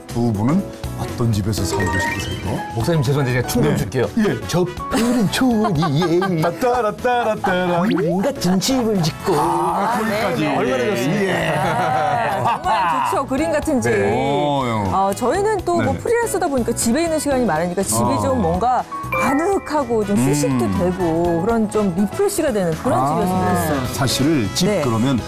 두 분은 어떤 집에서 살고 싶으세요? 목사님 죄송한데 제가 충동 줄게요. 예. 저 푸른 초리에 따라따라따라. 그림 같은 집을 짓고 거기까지. 얼마나 좋습니까? 정말 좋죠. 그림 같은 집. 저희는 또 뭐 프리랜서다 보니까 집에 있는 시간이 많으니까 집이 좀 뭔가 아늑하고 좀 휴식도 되고 그런 좀 리프레시가 되는 그런 집이었으면 좋겠어요. 사실 집 그러면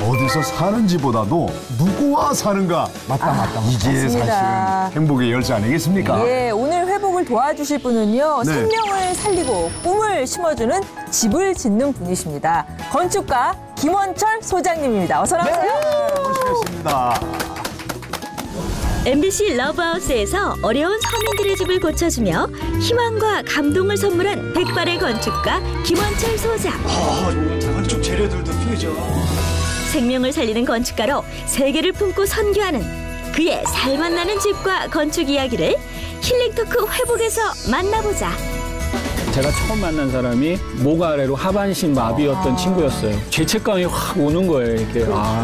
어디서 사는지보다도 누구와 사는가. 맞다. 이게 맞습니다. 사실은 행복의 열쇠 아니겠습니까? 예, 오늘 회복을 도와주실 분은요. 생명을 살리고 꿈을 심어주는 집을 짓는 분이십니다. 건축가 김원철 소장님입니다. 어서 나오세요. 모시겠습니다. MBC 러브하우스에서 어려운 서민들의 집을 고쳐주며 희망과 감동을 선물한 백발의 건축가 김원철 소장. 건축 재료들도 퓨전. 생명을 살리는 건축가로 세계를 품고 선교하는 그의 살맛나는 집과 건축 이야기를 힐링토크 회복에서 만나보자. 제가 처음 만난 사람이 목 아래로 하반신 마비였던 친구였어요. 죄책감이 확 오는 거예요.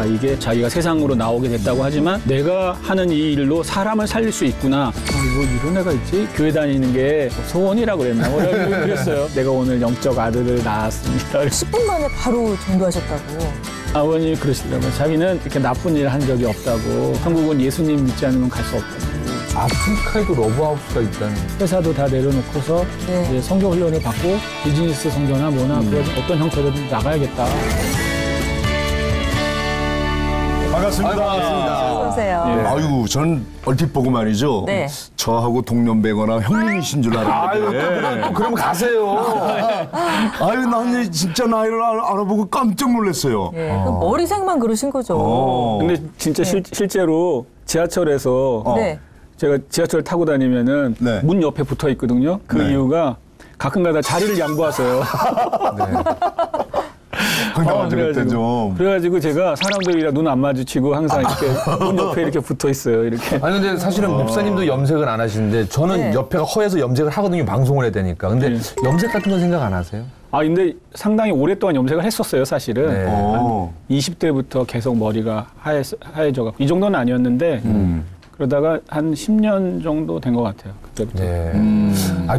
이게 자기가 세상으로 나오게 됐다고 하지만 내가 하는 이 일로 사람을 살릴 수 있구나. 뭐 이런 애가 있지? 교회 다니는 게 소원이라고 그랬나? 그랬어요. 내가 오늘 영적 아들을 낳았습니다. 10분 만에 바로 전도하셨다고. 아버님이 그러시더라고요. 자기는 이렇게 나쁜 일 한 적이 없다고. 한국은 예수님 믿지 않으면 갈 수 없다고. 아프리카에도 러브하우스가 있다는. 회사도 다 내려놓고서 이제 성교 훈련을 받고 비즈니스 성교나 뭐나 그런 어떤 형태로든 나가야겠다. 반갑습니다. 어서 오세요. 아유, 전 얼핏 보고 말이죠. 네. 저하고 동년배거나 형님이신 줄 알았는데. 그럼 가세요. 아유, 난 진짜 나이를 알아보고 깜짝 놀랐어요. 예, 그럼 머리색만 그러신 거죠. 근데 진짜 실제로 지하철에서 네. 제가 지하철 타고 다니면은 문 옆에 붙어 있거든요. 그 이유가 가끔가다 자리를 양보하세요. 그때 좀. 그래가지고 제가 사람들이랑 눈 안 마주치고 항상 이렇게 문 옆에 이렇게 붙어 있어요. 이렇게. 아니 근데 사실은 목사님도 염색을 안 하시는데 저는 옆에가 허해서 염색을 하거든요. 방송을 해야 되니까. 근데 염색 같은 건 생각 안 하세요? 근데 상당히 오랫동안 염색을 했었어요, 사실은. 한 20대부터 계속 머리가 하얘져가고. 이 정도는 아니었는데 그러다가 한 10년 정도 된 것 같아요. 그때부터.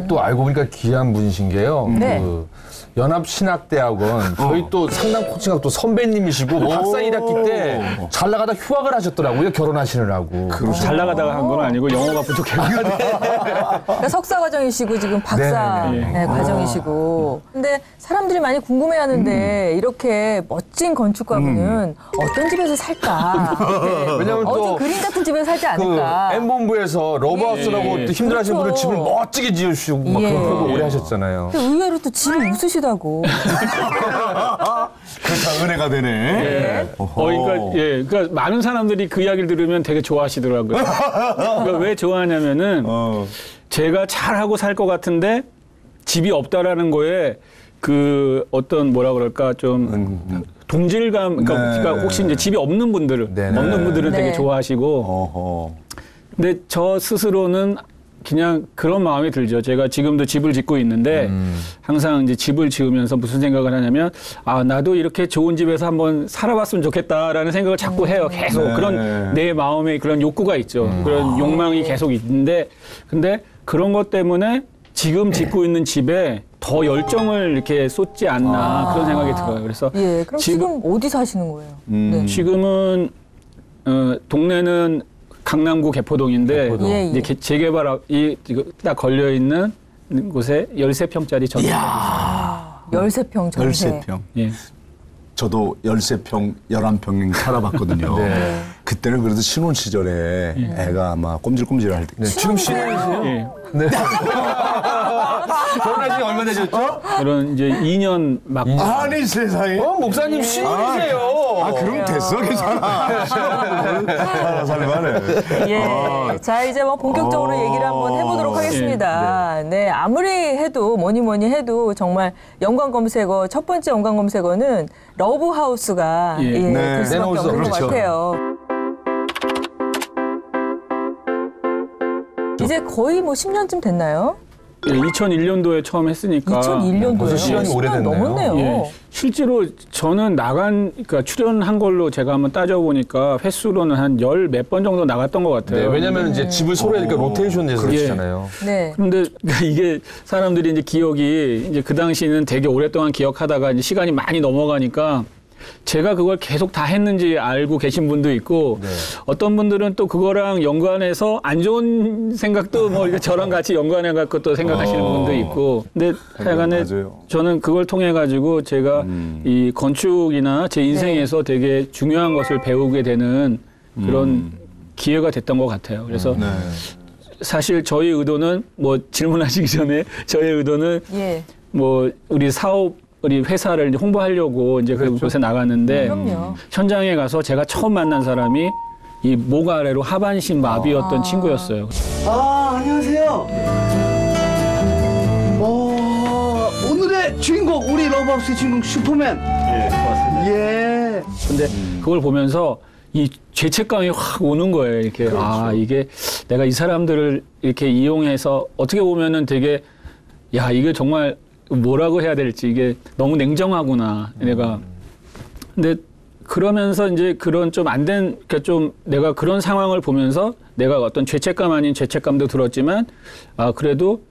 또 알고 보니까 귀한 분이신 게요. 그 연합신학대학원 저희 또 상담 코칭학 또 선배님이시고 박사 1학기 때 잘 나가다 휴학을 하셨더라고요. 결혼하시느라고. 잘 나가다가 한 건 아니고 영어가 부족해가지고. 그러니까 석사 과정이시고 지금 박사 과정이시고. 근데 사람들이 많이 궁금해하는데 이렇게 멋진 건축가분은 어떤 집에서 살까? 왜냐면 또 그림 같은 집에서 살지 않을까? M본부에서 러브하우스라고 또 힘들어하시는 분들 집을 멋지게 지으시고 막 그런 프로그램 오래 하셨잖아요. 근데 의외로 또 집이 웃으시다고. 그렇다, 은혜가 되네. 그러니까 많은 사람들이 그 이야기를 들으면 되게 좋아하시더라고요. 그러니까 왜 좋아하냐면은 제가 잘하고 살 것 같은데 집이 없다라는 거에 그 어떤 뭐라 그럴까 좀 동질감, 그러니까 혹시 이제 집이 없는 분들은 되게 좋아하시고. 근데 저 스스로는 그냥 그런 마음이 들죠. 제가 지금도 집을 짓고 있는데 항상 이제 집을 지으면서 무슨 생각을 하냐면 나도 이렇게 좋은 집에서 한번 살아봤으면 좋겠다라는 생각을 자꾸 해요. 계속 그런 내 마음에 그런 욕구가 있죠. 그런 욕망이 계속 있는데 근데 그런 것 때문에 지금 짓고 있는 집에 더 열정을 이렇게 쏟지 않나 그런 생각이 들어요. 그래서 그럼 지금 어디 사시는 거예요? 네. 지금은 동네는 강남구 개포동인데 이제 재개발이 딱 걸려 있는 곳에 13평짜리 전세. 13평 전세. 13평. 예. 저도 13평, 11평 살아봤거든요. 그때는 그래도 신혼 시절에 애가 막 꼼질꼼질할 때. 지금 신혼이세요? 네. 결혼하신 지 얼마 되셨죠? 그런 이제 2년 막. 아니 세상에. 목사님 신혼이세요. 그럼 됐어, 괜찮아. 살만해. 자, 이제 뭐 본격적으로 얘기를 한번 해보도록 하겠습니다. 네, 아무리 해도 뭐니 해도 정말 연관 검색어 첫 번째 연관 검색어는 러브하우스가 될 수밖에 없는 것 같아요. 이제 거의 뭐 10년쯤 됐나요? 2001년도에 처음 했으니까 2001년도에 벌써 시간이 오래됐네요. 넘었네요. 예. 실제로 저는 그러니까 출연한 걸로 제가 한번 따져보니까 횟수로는 한 10몇 번 정도 나갔던 것 같아요. 네, 왜냐면 이제 집을 서로 하니까 로테이션 돼서 그러시잖아요. 네. 근데 이게 사람들이 이제 기억이 이제 그 당시는 되게 오랫동안 기억하다가 이제 시간이 많이 넘어가니까 제가 그걸 계속 다 했는지 알고 계신 분도 있고 네. 어떤 분들은 또 그거랑 연관해서 안 좋은 생각도 뭐 이렇게 저랑 같이 연관해 갖고 또 생각하시는 분도 있고 근데 하여간에 맞아요. 저는 그걸 통해 가지고 제가 이 건축이나 제 인생에서 되게 중요한 것을 배우게 되는 그런 기회가 됐던 것 같아요. 그래서 네. 사실 저희 의도는 뭐 질문하시기 전에 저희 의도는 예. 뭐 우리 회사를 이제 홍보하려고 이제 그곳에 나갔는데 그럼요. 현장에 가서 제가 처음 만난 사람이 이 목 아래로 하반신 마비였던 친구였어요. 안녕하세요. 오늘의 주인공 우리 러브하우스의 주인공 슈퍼맨. 예, 고맙습니다. 예. 근데 그걸 보면서 이 죄책감이 확 오는 거예요. 이렇게 아 이게 내가 이 사람들을 이렇게 이용해서 어떻게 보면은 되게 야 이게 정말 뭐라고 해야 될지 이게 너무 냉정하구나 내가. 근데 그러면서 이제 그런 좀 안 된, 그러니까 좀 내가 그런 상황을 보면서 내가 어떤 죄책감 아닌 죄책감도 들었지만 아 그래도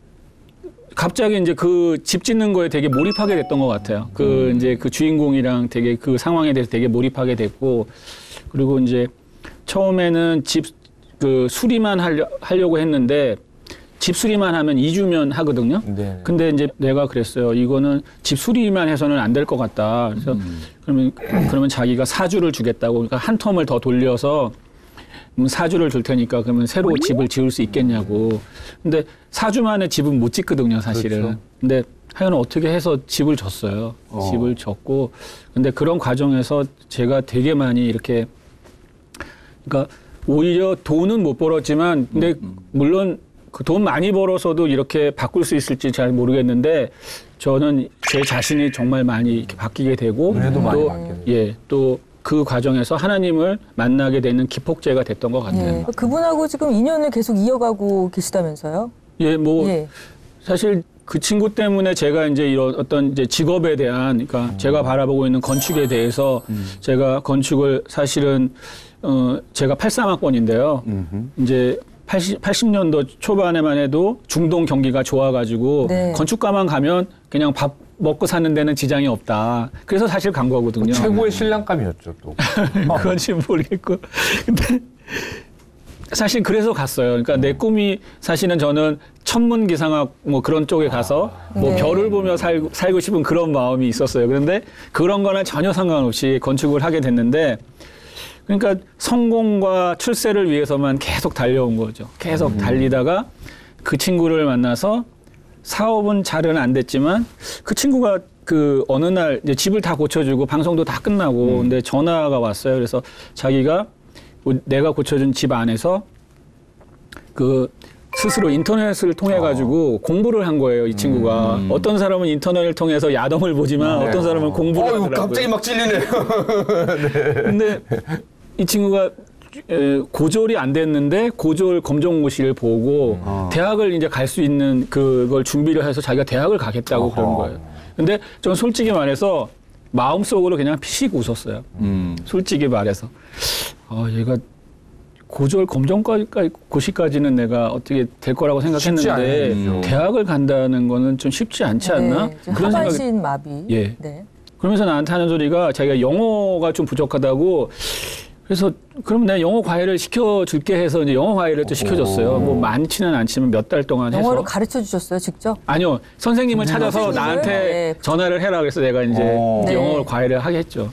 갑자기 이제 그 집 짓는 거에 되게 몰입하게 됐던 것 같아요. 그 이제 그 주인공이랑 되게 그 상황에 대해서 되게 몰입하게 됐고 그리고 이제 처음에는 집 그 수리만 하려고 했는데 집 수리만 하면 2주면 하거든요. 네. 근데 이제 내가 그랬어요. 이거는 집 수리만 해서는 안 될 것 같다. 그래서 그러면 자기가 4주를 주겠다고. 그러니까 한 텀을 더 돌려서 4주를 줄 테니까 그러면 새로 집을 지을 수 있겠냐고. 근데 4주 만에 집은 못 짓거든요, 사실은. 그렇죠. 근데 하여간 어떻게 해서 집을 졌어요. 집을 졌고. 근데 그런 과정에서 제가 되게 많이 이렇게 그러니까 오히려 돈은 못 벌었지만 근데 물론 그 돈 많이 벌어서도 이렇게 바꿀 수 있을지 잘 모르겠는데 저는 제 자신이 정말 많이 이렇게 바뀌게 되고 은혜도 많이 받게 되고. 또 그 과정에서 하나님을 만나게 되는 기폭제가 됐던 것 같아요. 예. 그분하고 지금 인연을 계속 이어가고 계시다면서요? 예, 뭐 예. 사실 그 친구 때문에 제가 이제 이런 어떤 이제 직업에 대한 그러니까 제가 바라보고 있는 건축에 대해서 제가 건축을 사실은 제가 83학번인데요. 이제 80년도 초반에만 해도 중동 경기가 좋아가지고 네. 건축가만 가면 그냥 밥 먹고 사는 데는 지장이 없다. 그래서 사실 간 거거든요. 최고의 신랑감이었죠, 또. 그건지 모르겠고. 근데 사실 그래서 갔어요. 그러니까 내 꿈이 사실은 저는 천문기상학 뭐 그런 쪽에 가서 뭐 네. 별을 보며 살고 싶은 그런 마음이 있었어요. 그런데 그런 거랑 전혀 상관없이 건축을 하게 됐는데 그러니까 성공과 출세를 위해서만 계속 달려온 거죠. 계속 달리다가 그 친구를 만나서 사업은 잘은 안 됐지만 그 친구가 그 어느 날 이제 집을 다 고쳐주고 방송도 다 끝나고 근데 전화가 왔어요. 그래서 자기가 내가 고쳐준 집 안에서 그 스스로 인터넷을 통해 가지고 공부를 한 거예요. 이 친구가 어떤 사람은 인터넷을 통해서 야동을 보지만 어떤 사람은 공부를 하더라고요. 갑자기 막 찔리네요. 근데 이 친구가 고졸이 안 됐는데 고졸 검정고시를 보고 대학을 이제 갈 수 있는 그걸 준비를 해서 자기가 대학을 가겠다고 그런 거예요. 근데 전 솔직히 말해서 마음속으로 그냥 피식 웃었어요. 솔직히 말해서. 얘가 고졸 검정고시까지는 내가 어떻게 될 거라고 생각했는데 대학을 간다는 거는 좀 쉽지 않지 않나? 네, 하반신 마비. 예. 네. 그러면서 나한테 하는 소리가 자기가 영어가 좀 부족하다고 그래서 그럼 내가 영어 과외를 시켜줄게 해서 이제 영어 과외를 또 시켜줬어요. 뭐 많지는 않지만 몇 달 동안 해서. 영어를 가르쳐 주셨어요, 직접? 아니요. 선생님을 찾아서 선생님을? 나한테 네. 전화를 해라 그래서 내가 이제 네. 영어 과외를 하게 했죠.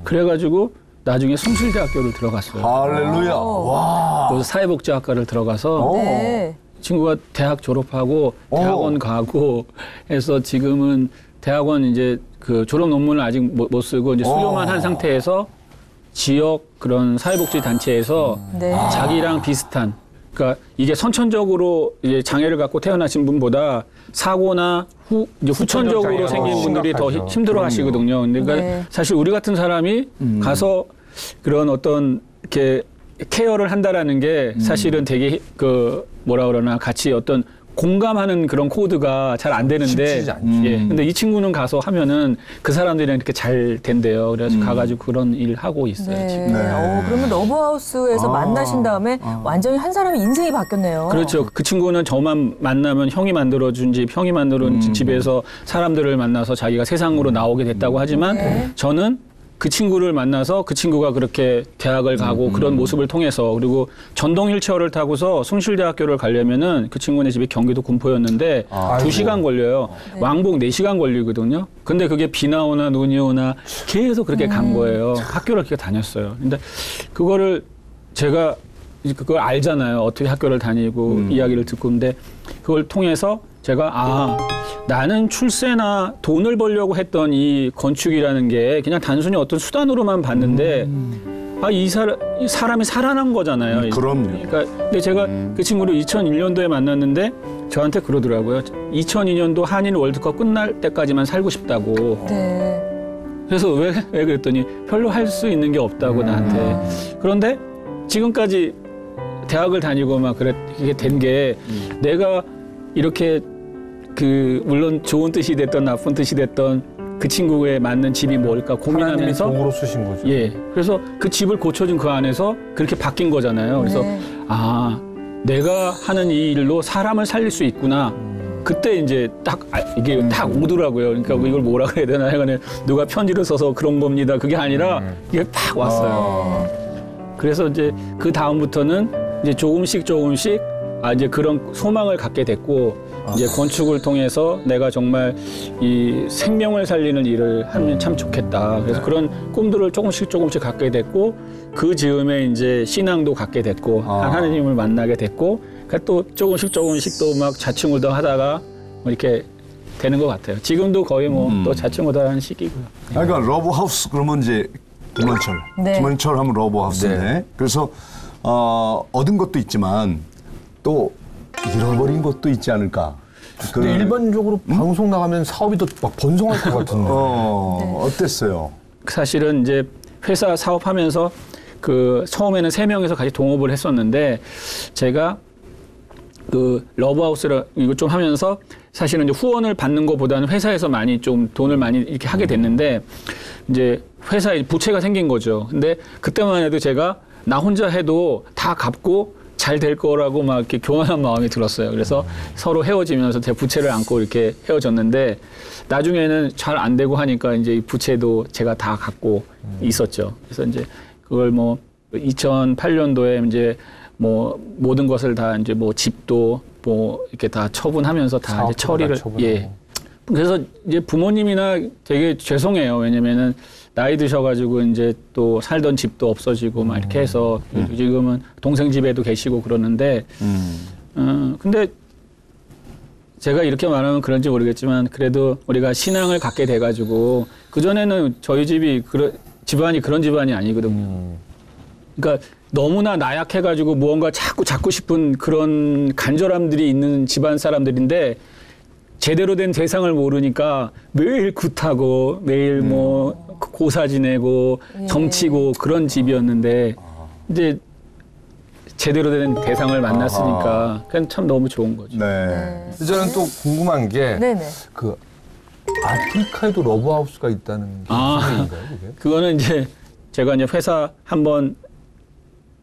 그래가지고 나중에 숭실대학교를 들어갔어요. 할렐루야. 와. 그래서 사회복지학과를 들어가서 네. 친구가 대학 졸업하고 대학원 가고 해서 지금은 대학원 이제 그 졸업 논문을 아직 못 쓰고 이제 수료만 한 상태에서 지역 그런 사회복지 단체에서 네. 자기랑 비슷한 그러니까 이게 선천적으로 이제 장애를 갖고 태어나신 분보다 사고나 이제 후천적으로 생긴 분들이 더 힘들어 하시거든요. 그러니까 네. 사실 우리 같은 사람이 가서 그런 어떤 이렇게 케어를 한다라는 게 사실은 되게 그 뭐라 그러나 같이 어떤 공감하는 그런 코드가 잘 안 되는데, 쉽지 않죠. 예. 근데 이 친구는 가서 하면은 그 사람들이랑 이렇게 잘 된대요. 그래서 가가지고 그런 일 하고 있어요. 네. 지금. 그러면 러브하우스에서 만나신 다음에 완전히 한 사람의 인생이 바뀌었네요. 그렇죠. 그 친구는 저만 만나면 형이 만들어준 집, 형이 만들어준 집에서 사람들을 만나서 자기가 세상으로 나오게 됐다고 하지만 저는 그 친구를 만나서 그 친구가 그렇게 대학을 가고 그런 모습을 통해서 그리고 전동 휠체어를 타고서 숭실대학교를 가려면은 그 친구네 집이 경기도 군포였는데 2시간 걸려요. 왕복 4시간 걸리거든요. 근데 그게 비나 오나 눈이 오나 계속 그렇게 간 거예요. 학교를 그렇게 다녔어요. 근데 그거를 제가 그걸 알잖아요. 어떻게 학교를 다니고 이야기를 듣고 근데 그걸 통해서 제가 나는 출세나 돈을 벌려고 했던 이 건축이라는 게 그냥 단순히 어떤 수단으로만 봤는데 이 사람이 살아난 거잖아요. 그럼요. 그러니까 근데 제가 그 친구를 2001년도에 만났는데 저한테 그러더라고요. 2002년도 한일 월드컵 끝날 때까지만 살고 싶다고. 네. 그래서 왜 그랬더니 별로 할 수 있는 게 없다고 나한테. 그런데 지금까지 대학을 다니고 막 그게 된 게 내가 이렇게 물론 좋은 뜻이 됐던 나쁜 뜻이 됐던 그 친구에 맞는 집이 뭘까 고민하면서 하나님이 도구로 쓰신 거죠. 예. 그래서 그 집을 고쳐준 그 안에서 그렇게 바뀐 거잖아요. 그래서 내가 하는 이 일로 사람을 살릴 수 있구나. 그때 이제 이게 딱 오더라고요. 그러니까 이걸 뭐라 그래야 되나 하여간에 누가 편지를 써서 그런 겁니다. 그게 아니라 이게 딱 왔어요. 그래서 이제 그 다음부터는 이제 조금씩 이제 그런 소망을 갖게 됐고 이제 건축을 통해서 내가 정말 이 생명을 살리는 일을 하면 참 좋겠다. 그래서 그런 꿈들을 조금씩 갖게 됐고 그 즈음에 이제 신앙도 갖게 됐고 하나님을 만나게 됐고 그러니까 또 조금씩 또 막 자충우돌 하다가 이렇게 되는 것 같아요. 지금도 거의 또 자충우돌하는 시기고요. 그러니까 러브하우스 그러면 이제 김원철. 네. 김원철 하면 러브하우스네. 네. 그래서 얻은 것도 있지만 또 잃어버린 것도 있지 않을까. 근데 일반적으로 방송 나가면 사업이 더 막 번성할 것 같은데. 어땠어요? 사실은 이제 회사 사업하면서 처음에는 3명이서 같이 동업을 했었는데 제가 러브하우스를 이거 좀 하면서 사실은 이제 후원을 받는 것보다는 회사에서 많이 좀 돈을 많이 이렇게 하게 됐는데 이제 회사에 부채가 생긴 거죠. 근데 그때만 해도 제가 나 혼자 해도 다 갚고 잘 될 거라고 막 이렇게 교만한 마음이 들었어요. 그래서 서로 헤어지면서 제 부채를 안고 이렇게 헤어졌는데 나중에는 잘 안 되고 하니까 이제 이 부채도 제가 다 갖고 있었죠. 그래서 이제 그걸 2008년도에 이제 모든 것을 다 이제 집도 이렇게 다 처분하면서 다 이제 처리를 그래서 이제 부모님이나 되게 죄송해요. 왜냐면은 나이 드셔가지고 이제 또 살던 집도 없어지고 막 이렇게 해서 지금은 동생 집에도 계시고 그러는데 근데 제가 이렇게 말하면 그런지 모르겠지만 그래도 우리가 신앙을 갖게 돼가지고 그전에는 저희 집안이 그런 집안이 아니거든요. 그러니까 너무나 나약해가지고 무언가 자꾸 잡고 싶은 그런 간절함들이 있는 집안 사람들인데 제대로 된 세상을 모르니까 매일 굿하고 매일 고사 지내고 점치고 그런 집이었는데 이제 제대로 된 대상을 만났으니까 그냥 참 너무 좋은 거죠. 네. 저는 또 궁금한 게 네네. 아프리카에도 러브하우스가 있다는 소문인가요, 그게? 그거는 이제 제가 이제 회사 한번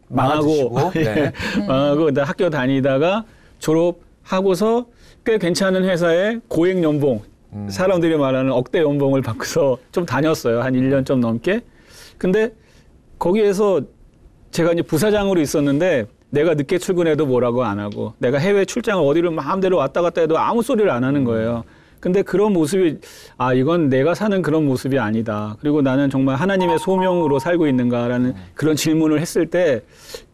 망하고 망하고 학교 다니다가 졸업하고서 꽤 괜찮은 회사에 고액 연봉 사람들이 말하는 억대 연봉을 받고서 좀 다녔어요. 한 1년 좀 넘게. 근데 거기에서 제가 이제 부사장으로 있었는데 내가 늦게 출근해도 뭐라고 안 하고 내가 해외 출장을 어디를 마음대로 왔다 갔다 해도 아무 소리를 안 하는 거예요. 근데 그런 모습이 이건 내가 사는 그런 모습이 아니다. 그리고 나는 정말 하나님의 소명으로 살고 있는가라는 그런 질문을 했을 때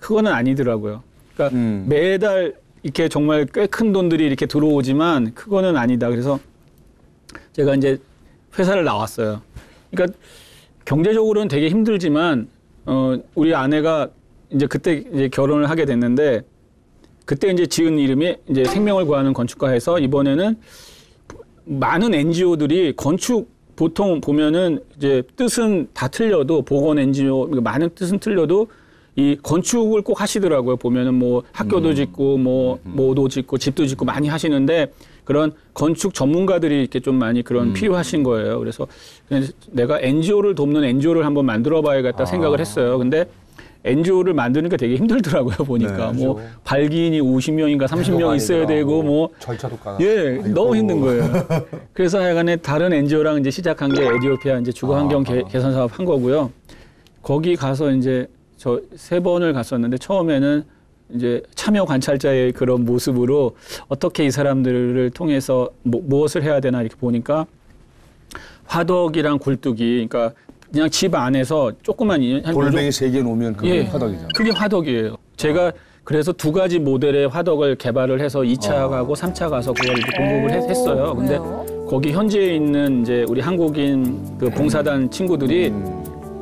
그거는 아니더라고요. 그러니까 매달 이렇게 정말 꽤 큰 돈들이 이렇게 들어오지만 그거는 아니다. 그래서 제가 이제 회사를 나왔어요. 그러니까 경제적으로는 되게 힘들지만 우리 아내가 이제 그때 이제 결혼을 하게 됐는데 그때 이제 지은 이름이 이제 생명을 구하는 건축가에서 이번에는 많은 NGO들이 건축 보통 보면은 이제 뜻은 다 틀려도 보건 NGO 많은 뜻은 틀려도 이 건축을 꼭 하시더라고요. 보면은 뭐 학교도 짓고 뭐도 짓고 집도 짓고 많이 하시는데 그런 건축 전문가들이 이렇게 좀 많이 그런 필요하신 거예요. 그래서 내가 NGO를 돕는 NGO를 한번 만들어 봐야겠다 생각을 했어요. 근데 NGO를 만드는 게 되게 힘들더라고요. 보니까 네, 뭐 발기인이 50명인가 30명 있어야 되고 뭐 절차도 까나. 예, 너무 힘든 거예요. 그래서 하여간에 다른 NGO랑 이제 시작한 게 에디오피아 이제 주거 환경 개선 사업 한 거고요. 거기 가서 이제 저 3번을 갔었는데 처음에는 이제 참여 관찰자의 그런 모습으로 어떻게 이 사람들을 통해서 무엇을 해야 되나 이렇게 보니까 화덕이랑 굴뚝이 그러니까 그냥 집 안에서 조그만 돌멩이 3개 놓으면 그게 화덕이잖아요. 그게 화덕이에요. 제가 그래서 2가지 모델의 화덕을 개발을 해서 2차 가고 3차 가서 그걸 이제 공급을 했어요. 근데 거기 현지에 있는 이제 우리 한국인 그 봉사단 친구들이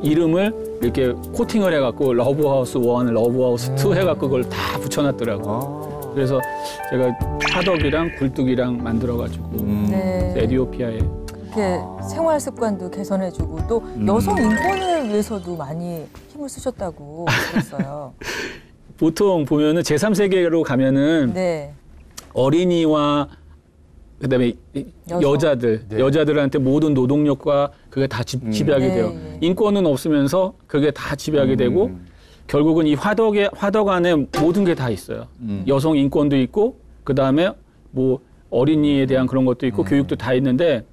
이름을 이렇게 코팅을 해갖고 러브하우스 1, 러브하우스 2 해갖고 그걸 다 붙여놨더라고요. 그래서 제가 화덕이랑 굴뚝이랑 만들어가지고 에디오피아에 이렇게 생활 습관도 개선해주고 또 여성 인권을 위해서도 많이 힘을 쓰셨다고 들었어요. 보통 보면은 제3세계로 가면은 어린이와 그다음에 여자들, 여자들한테 모든 노동력과 그게 다 지배하게 돼요. 인권은 없으면서 그게 다 지배하게 되고 결국은 이 화덕 안에 모든 게 다 있어요. 여성 인권도 있고 그다음에 뭐 어린이에 대한 그런 것도 있고 교육도 다 있는데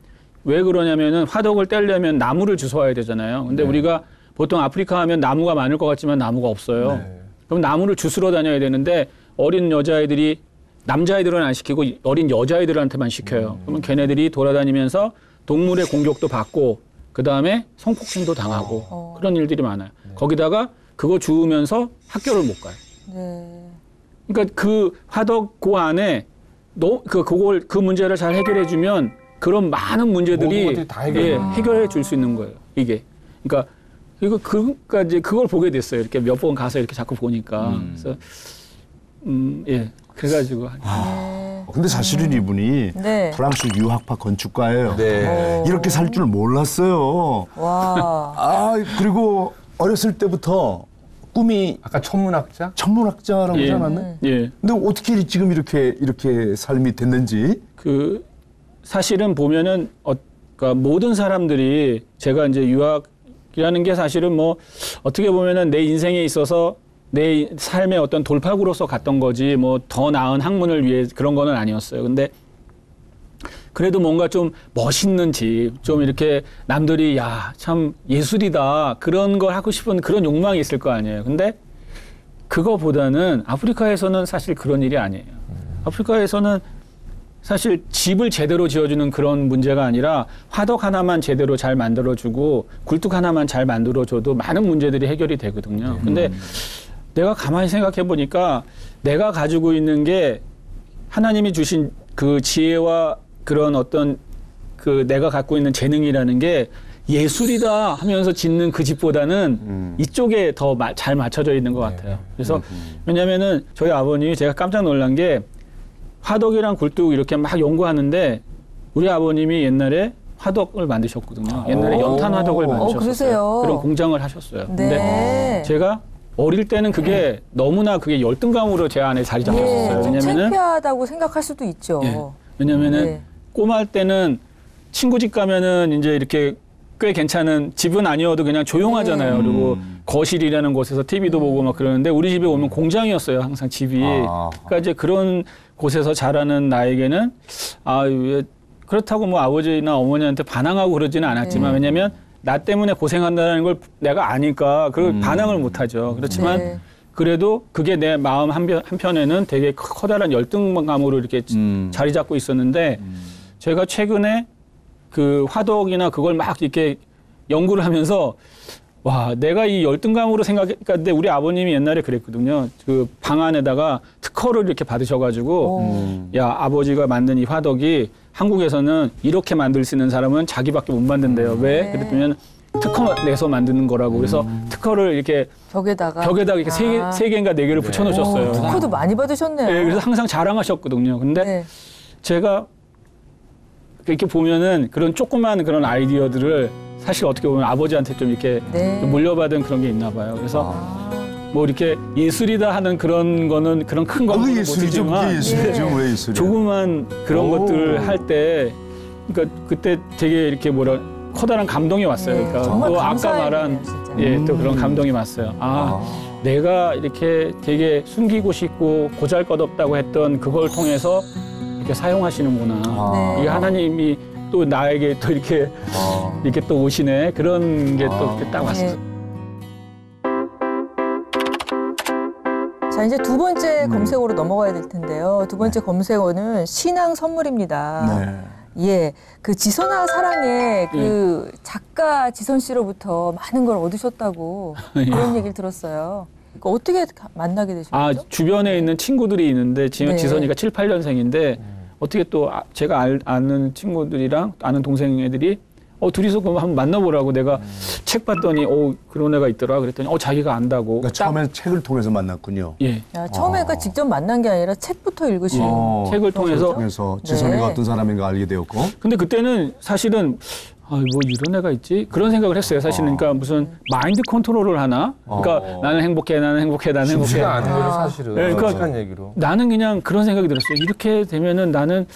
왜 그러냐면은 화덕을 떼려면 나무를 주워와야 되잖아요. 근데 우리가 보통 아프리카 하면 나무가 많을 것 같지만 나무가 없어요. 그럼 나무를 주스러 다녀야 되는데 어린 여자아이들이 남자아이들은 안 시키고 어린 여자아이들한테만 시켜요. 그러면 걔네들이 돌아다니면서 동물의 공격도 받고 그다음에 성폭행도 당하고 그런 일들이 많아요. 거기다가 그거 주우면서 학교를 못 가요. 그러니까 그 화덕 그 안에 그 문제를 잘 해결해 주면 그런 많은 문제들이 해결해 줄 수 있는 거예요. 이게. 그러니까 이제 그걸 보게 됐어요. 이렇게 몇 번 가서 이렇게 자꾸 보니까. 그래서 예. 그래가지고. 근데 사실은 이분이 프랑스 유학파 건축가예요. 이렇게 살 줄 몰랐어요. 그리고 어렸을 때부터 꿈이 아까 천문학자? 천문학자라고 하지 않았나요? 예. 근데 어떻게 지금 이렇게 삶이 됐는지? 사실은 보면은 그러니까 모든 사람들이 제가 이제 유학이라는 게 사실은 뭐 어떻게 보면은 내 인생에 있어서 내 삶의 어떤 돌파구로서 갔던 거지 뭐 더 나은 학문을 위해 그런 거는 아니었어요. 근데 그래도 뭔가 좀 멋있는 집, 좀 이렇게 남들이 야, 참 예술이다 그런 걸 하고 싶은 그런 욕망이 있을 거 아니에요. 근데 그거보다는 아프리카에서는 사실 그런 일이 아니에요. 아프리카에서는 사실 집을 제대로 지어주는 그런 문제가 아니라 화덕 하나만 제대로 잘 만들어주고 굴뚝 하나만 잘 만들어줘도 많은 문제들이 해결이 되거든요. 근데 내가 가만히 생각해 보니까 내가 가지고 있는 게 하나님이 주신 그 지혜와 그런 어떤 그 내가 갖고 있는 재능이라는 게 예술이다 하면서 짓는 그 집보다는 이쪽에 더 잘 맞춰져 있는 것 같아요. 그래서 왜냐면은 저희 아버님이 제가 깜짝 놀란 게 화덕이랑 굴뚝 이렇게 막 연구하는데 우리 아버님이 옛날에 화덕을 만드셨거든요. 옛날에 연탄 화덕을 만드셨어요. 그러세요? 그런 공장을 하셨어요. 근데 제가 어릴 때는 그게 너무나 그게 열등감으로 제 안에 자리 잡혔었어요. 좀 왜냐면은 창피하다고 생각할 수도 있죠. 왜냐면은 꼬마일 때는 친구 집 가면은 이제 이렇게 꽤 괜찮은 집은 아니어도 그냥 조용하잖아요. 그리고 거실이라는 곳에서 TV도 보고 막 그러는데 우리 집에 오면 공장이었어요. 항상 집이. 그러니까 이제 그런 곳에서 자라는 나에게는 왜 그렇다고 뭐 아버지나 어머니한테 반항하고 그러지는 않았지만 왜냐면 나 때문에 고생한다는 걸 내가 아니까 그걸 반항을 못 하죠. 그렇지만 그래도 그게 내 마음 한편에는 되게 커다란 열등감으로 이렇게 자리 잡고 있었는데 제가 최근에 그 화덕이나 그걸 막 이렇게 연구를 하면서 와, 내가 이 열등감으로 생각했는데 우리 아버님이 옛날에 그랬거든요. 그 방 안에다가 특허를 이렇게 받으셔가지고 야, 아버지가 만든 이 화덕이 한국에서는 이렇게 만들 수 있는 사람은 자기밖에 못 만든대요. 왜? 그랬더니 특허 내서 만드는 거라고. 그래서 특허를 이렇게 벽에다가 이렇게 세 개인가 네 개를 붙여놓으셨어요. 특허도 많이 받으셨네요. 네, 그래서 항상 자랑하셨거든요. 근데 제가 이렇게 보면은 그런 조그만 그런 아이디어들을 사실 어떻게 보면 아버지한테 좀 이렇게 좀 물려받은 그런 게 있나 봐요. 그래서 뭐 이렇게 예술이다 하는 그런 거는 그런 큰 거는 못 예술이죠. 치지만 그게 예술이죠. 왜 예술이야? 조그만 그런 것들을 할 때 그러니까 그때 되게 이렇게 뭐라 커다란 감동이 왔어요. 그러니까 정말 또 아까 감사한 말한 일이네요, 진짜. 또 그런 감동이 왔어요. 내가 이렇게 되게 숨기고 싶고 고잘것없다고 했던 그걸 통해서 이렇게 사용하시는구나. 이게 하나님이 또 나에게 또 이렇게 이렇게 또 오시네. 그런 게 또 딱 왔어요. 자, 이제 두 번째 검색어로 넘어가야 될 텐데요. 두 번째 검색어는 신앙 선물입니다. 네. 예, 그 지선아 사랑의 그 작가 지선 씨로부터 많은 걸 얻으셨다고 그런 얘기를 들었어요. 그러니까 어떻게 만나게 되신 거죠? 주변에 있는 친구들이 있는데 네. 지선이가 7, 8년생인데 어떻게 또 제가 아는 친구들이랑 아는 동생 애들이 둘이서 그럼 한번 만나보라고 내가 책 봤더니 그런 애가 있더라 그랬더니 자기가 안다고. 그러니까 처음에 책을 통해서 만났군요. 예. 야, 처음에 그러니까 직접 만난 게 아니라 책부터 읽으시고 책을 통해서 그래서 지선이가 네. 어떤 사람인가 알게 되었고. 근데 그때는 사실은 뭐 이런 애가 있지? 그런 생각을 했어요. 사실은 그러니까 무슨 마인드 컨트롤을 하나? 그러니까 나는 행복해, 나는 행복해, 나는 행복해. 쉽지가 않은 거죠, 사실은. 네, 그러니까 솔직한 얘기로. 나는 그냥 그런 생각이 들었어요. 이렇게 되면은 나는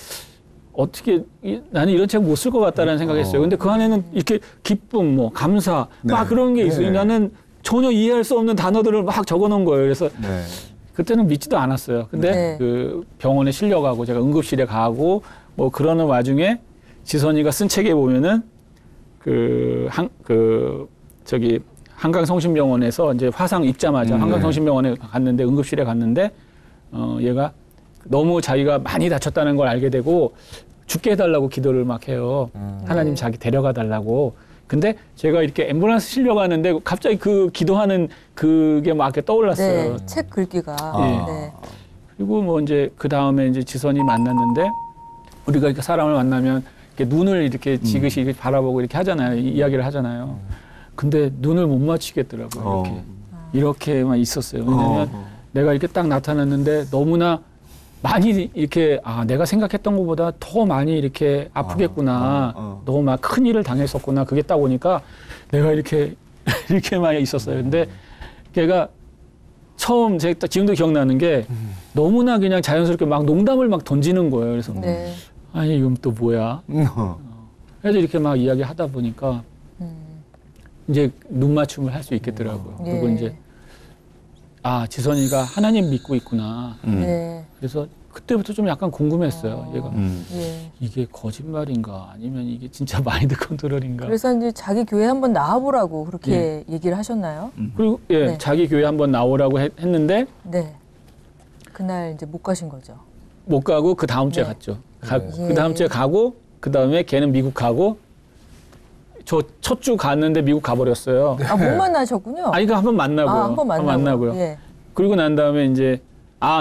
어떻게 나는 이런 책 못 쓸 것 같다라는 생각을 했어요. 근데 그 안에는 이렇게 기쁨, 뭐 감사, 막 그런 게 있어요. 나는 전혀 이해할 수 없는 단어들을 막 적어놓은 거예요. 그래서 그때는 믿지도 않았어요. 근데 그 병원에 실려가고 제가 응급실에 가고 뭐 그러는 와중에 지선이가 쓴 책에 보면은 한강성심병원에서 이제 화상 입자마자 한강성심병원에 갔는데 응급실에 갔는데 얘가 너무 자기가 많이 다쳤다는 걸 알게 되고 죽게 해달라고 기도를 막 해요. 하나님 자기 데려가 달라고. 근데 제가 이렇게 앰뷸런스 실려가는데 갑자기 그 기도하는 그게 막 이렇게 떠올랐어요. 네, 책 글귀가. 네. 그리고 뭐 이제 그 다음에 이제 지선이 만났는데 우리가 이렇게 사람을 만나면 이렇게 눈을 이렇게 지그시 이렇게 바라보고 이렇게 하잖아요. 이야기를 하잖아요. 근데 눈을 못 맞추겠더라고요. 이렇게만 있었어요. 왜냐면 내가 이렇게 딱 나타났는데 너무나 많이 이렇게 내가 생각했던 것보다 더 많이 이렇게 아프겠구나. 너무 막 큰 일을 당했었구나. 그게 딱 오니까 내가 이렇게 이렇게만 있었어요. 근데 걔가 처음 제가 지금도 기억나는 게 너무나 그냥 자연스럽게 막 농담을 막 던지는 거예요. 그래서 아니 이건 또 뭐야? 그래서 이렇게 막 이야기하다 보니까 이제 눈 맞춤을 할 수 있겠더라고요. 그리고 이제 지선이가 하나님 믿고 있구나. 그래서 그때부터 좀 약간 궁금했어요. 얘가 이게 거짓말인가 아니면 이게 진짜 마인드 컨트롤인가. 그래서 이제 자기 교회 한번 나와보라고 그렇게 얘기를 하셨나요? 그리고 자기 교회 한번 나오라고 했는데 그날 이제 못 가신 거죠. 못 가고 그 다음 주에 갔죠. 그 다음 주에 가고 그 다음에 걔는 미국 가고 저 첫 주 갔는데 미국 가버렸어요. 못 만나셨군요. 이거 한번 만나고요. 한번 만나고요. 그리고 난 다음에 이제